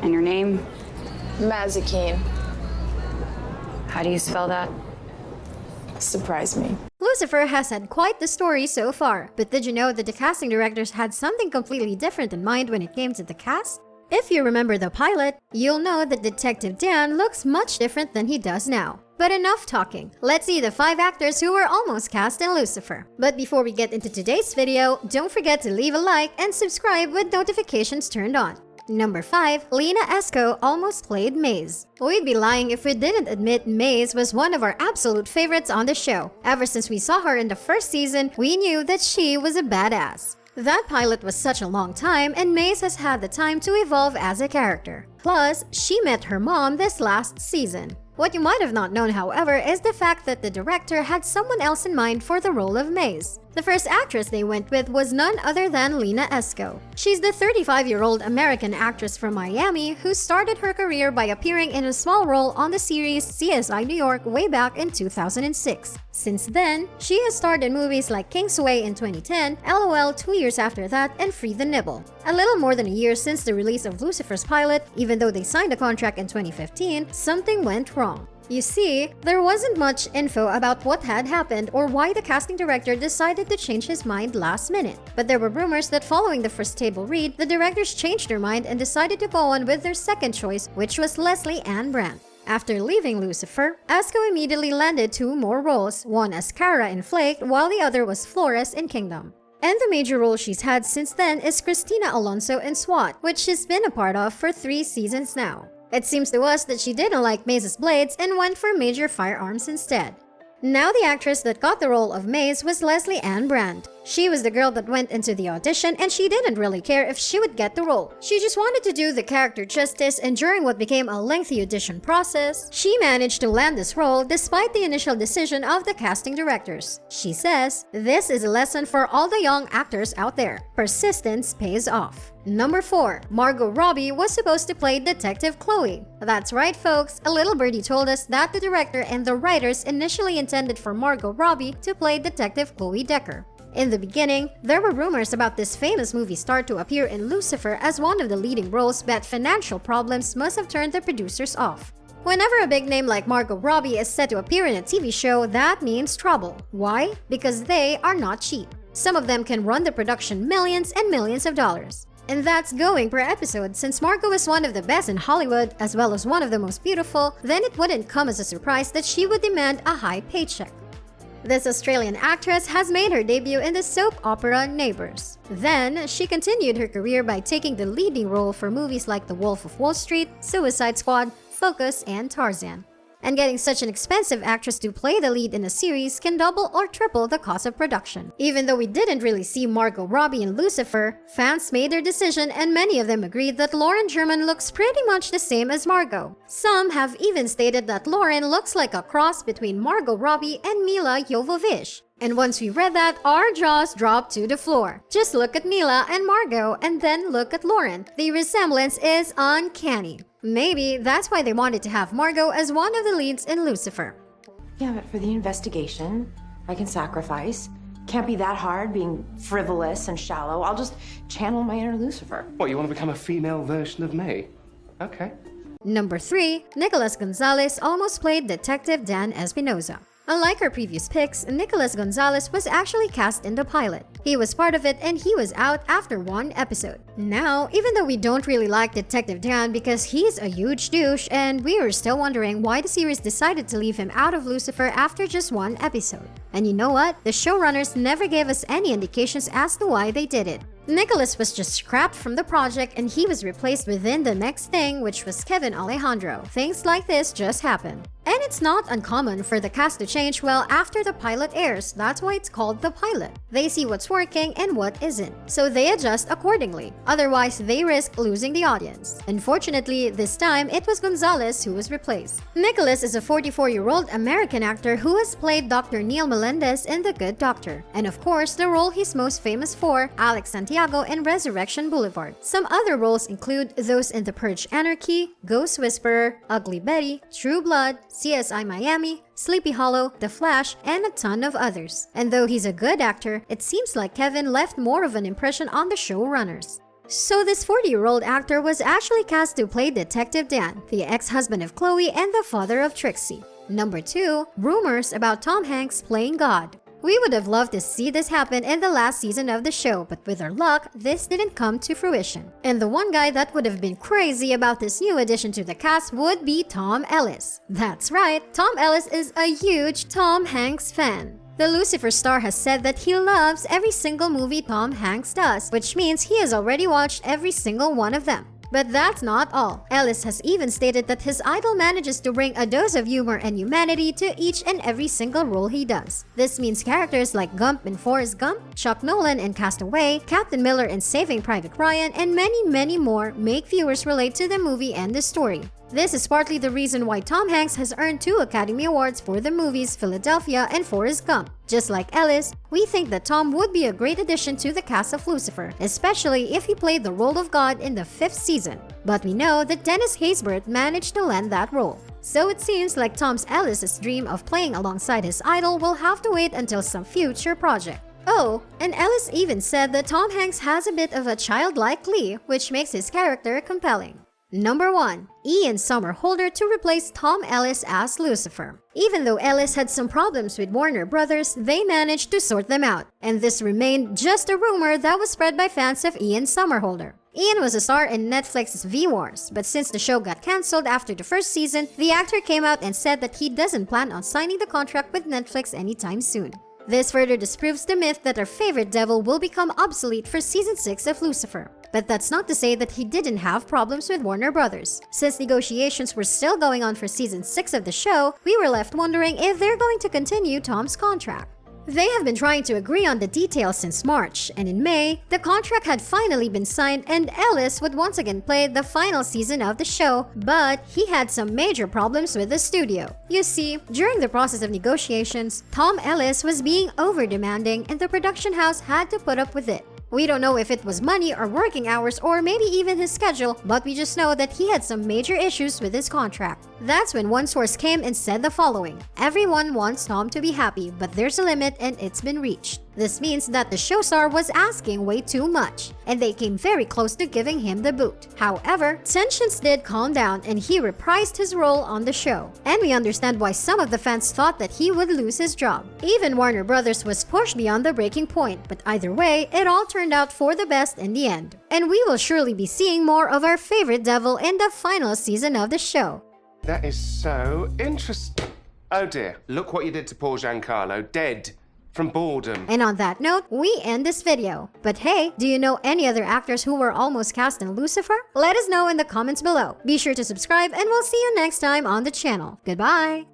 And your name? Mazikeen. How do you spell that? Surprise me. Lucifer has had quite the story so far, but did you know that the casting directors had something completely different in mind when it came to the cast? If you remember the pilot, you'll know that Detective Dan looks much different than he does now. But enough talking. Let's see the 5 actors who were almost cast in Lucifer. But before we get into today's video, don't forget to leave a like and subscribe with notifications turned on. Number 5, Lena Esco almost played Maze. We'd be lying if we didn't admit Maze was one of our absolute favorites on the show. Ever since we saw her in the first season, we knew that she was a badass. That pilot was such a long time, and Maze has had the time to evolve as a character. Plus, she met her mom this last season. What you might have not known, however, is the fact that the director had someone else in mind for the role of Maze. The first actress they went with was none other than Lena Esco. She's the 35-year-old American actress from Miami who started her career by appearing in a small role on the series CSI New York way back in 2006. Since then, she has starred in movies like Kingsway in 2010, LOL 2 years after that, and Free the Nibble. A little more than a year since the release of Lucifer's pilot, even though they signed a contract in 2015, something went wrong. You see, there wasn't much info about what had happened or why the casting director decided to change his mind last minute. But there were rumors that following the first table read, the directors changed their mind and decided to go on with their second choice, which was Lesley-Ann Brandt. After leaving Lucifer, Esco immediately landed 2 more roles, one as Kara in Flaked while the other was Flores in Kingdom. And the major role she's had since then is Christina Alonso in SWAT, which she's been a part of for 3 seasons now. It seems to us that she didn't like Maze's blades and went for major firearms instead. Now the actress that got the role of Maze was Lesley-Ann Brandt. She was the girl that went into the audition and she didn't really care if she would get the role. She just wanted to do the character justice, and during what became a lengthy audition process, she managed to land this role despite the initial decision of the casting directors. She says, "This is a lesson for all the young actors out there. Persistence pays off." Number 4, Margot Robbie was supposed to play Detective Chloe. That's right, folks, a little birdie told us that the director and the writers initially intended for Margot Robbie to play Detective Chloe Decker. In the beginning, there were rumors about this famous movie star to appear in Lucifer as one of the leading roles, but financial problems must have turned the producers off. Whenever a big name like Margot Robbie is set to appear in a TV show, that means trouble. Why? Because they are not cheap. Some of them can run the production millions and millions of dollars. And that's going per episode. Since Margot is one of the best in Hollywood, as well as one of the most beautiful, then it wouldn't come as a surprise that she would demand a high paycheck. This Australian actress has made her debut in the soap opera Neighbours. Then, she continued her career by taking the leading role for movies like The Wolf of Wall Street, Suicide Squad, Focus, and Tarzan. And getting such an expensive actress to play the lead in a series can double or triple the cost of production. Even though we didn't really see Margot Robbie in Lucifer, fans made their decision and many of them agreed that Lauren German looks pretty much the same as Margot. Some have even stated that Lauren looks like a cross between Margot Robbie and Mila Jovovich. And once we read that, our jaws dropped to the floor. Just look at Mila and Margot and then look at Lauren. The resemblance is uncanny. Maybe that's why they wanted to have Margot as one of the leads in Lucifer. Yeah, but for the investigation, I can sacrifice. Can't be that hard being frivolous and shallow. I'll just channel my inner Lucifer. What, you want to become a female version of me? Okay. Number 3, Nicholas Gonzalez almost played Detective Dan Espinoza. Unlike her previous picks, Nicholas Gonzalez was actually cast in the pilot. He was part of it and he was out after 1 episode. Now, even though we don't really like Detective Dan because he's a huge douche, and we were still wondering why the series decided to leave him out of Lucifer after just 1 episode. And you know what? The showrunners never gave us any indications as to why they did it. Nicholas was just scrapped from the project and he was replaced within the next thing, which was Kevin Alejandro. Things like this just happen. And it's not uncommon for the cast to change well after the pilot airs. That's why it's called the pilot. They see what's working and what isn't, so they adjust accordingly. Otherwise, they risk losing the audience. Unfortunately, this time, it was Gonzalez who was replaced. Nicholas is a 44-year-old American actor who has played Dr. Neil Melendez in The Good Doctor. And of course, the role he's most famous for, Alex Santiago in Resurrection Boulevard. Some other roles include those in The Purge Anarchy, Ghost Whisperer, Ugly Betty, True Blood, CSI Miami, Sleepy Hollow, The Flash, and a ton of others. And though he's a good actor, it seems like Kevin left more of an impression on the showrunners. So this 40-year-old actor was actually cast to play Detective Dan, the ex-husband of Chloe and the father of Trixie. Number 2, rumors about Tom Hanks playing God. We would have loved to see this happen in the last season of the show, but with our luck, this didn't come to fruition. And the one guy that would have been crazy about this new addition to the cast would be Tom Ellis. That's right, Tom Ellis is a huge Tom Hanks fan. The Lucifer star has said that he loves every single movie Tom Hanks does, which means he has already watched every single one of them. But that's not all. Ellis has even stated that his idol manages to bring a dose of humor and humanity to each and every single role he does. This means characters like Gump in Forrest Gump, Chuck Nolan in Castaway, Captain Miller in Saving Private Ryan, and many more make viewers relate to the movie and the story. This is partly the reason why Tom Hanks has earned 2 Academy Awards for the movies Philadelphia and Forrest Gump. Just like Ellis, we think that Tom would be a great addition to the cast of Lucifer, especially if he played the role of God in the 5th season. But we know that Dennis Haysbert managed to land that role. So it seems like Tom Ellis' dream of playing alongside his idol will have to wait until some future project. Oh, and Ellis even said that Tom Hanks has a bit of a childlike glee, which makes his character compelling. Number 1. Ian Somerhalder to replace Tom Ellis as Lucifer. Even though Ellis had some problems with Warner Brothers, they managed to sort them out. And this remained just a rumor that was spread by fans of Ian Somerhalder. Ian was a star in Netflix's V-Wars, but since the show got cancelled after the 1st season, the actor came out and said that he doesn't plan on signing the contract with Netflix anytime soon. This further disproves the myth that our favorite devil will become obsolete for season 6 of Lucifer. But that's not to say that he didn't have problems with Warner Brothers. Since negotiations were still going on for season 6 of the show, we were left wondering if they're going to continue Tom's contract. They have been trying to agree on the details since March, and in May, the contract had finally been signed and Ellis would once again play the final season of the show, but he had some major problems with the studio. You see, during the process of negotiations, Tom Ellis was being over-demanding and the production house had to put up with it. We don't know if it was money or working hours or maybe even his schedule, but we just know that he had some major issues with his contract. That's when one source came and said the following: "Everyone wants Tom to be happy, but there's a limit and it's been reached." This means that the show star was asking way too much, and they came very close to giving him the boot. However, tensions did calm down and he reprised his role on the show. And we understand why some of the fans thought that he would lose his job. Even Warner Brothers was pushed beyond the breaking point, but either way, it all turned out for the best in the end. And we will surely be seeing more of our favorite devil in the final season of the show. That is so interesting. Oh dear, look what you did to poor Giancarlo. Dead. From boredom. And on that note, we end this video. But hey, do you know any other actors who were almost cast in Lucifer? Let us know in the comments below. Be sure to subscribe and we'll see you next time on the channel. Goodbye!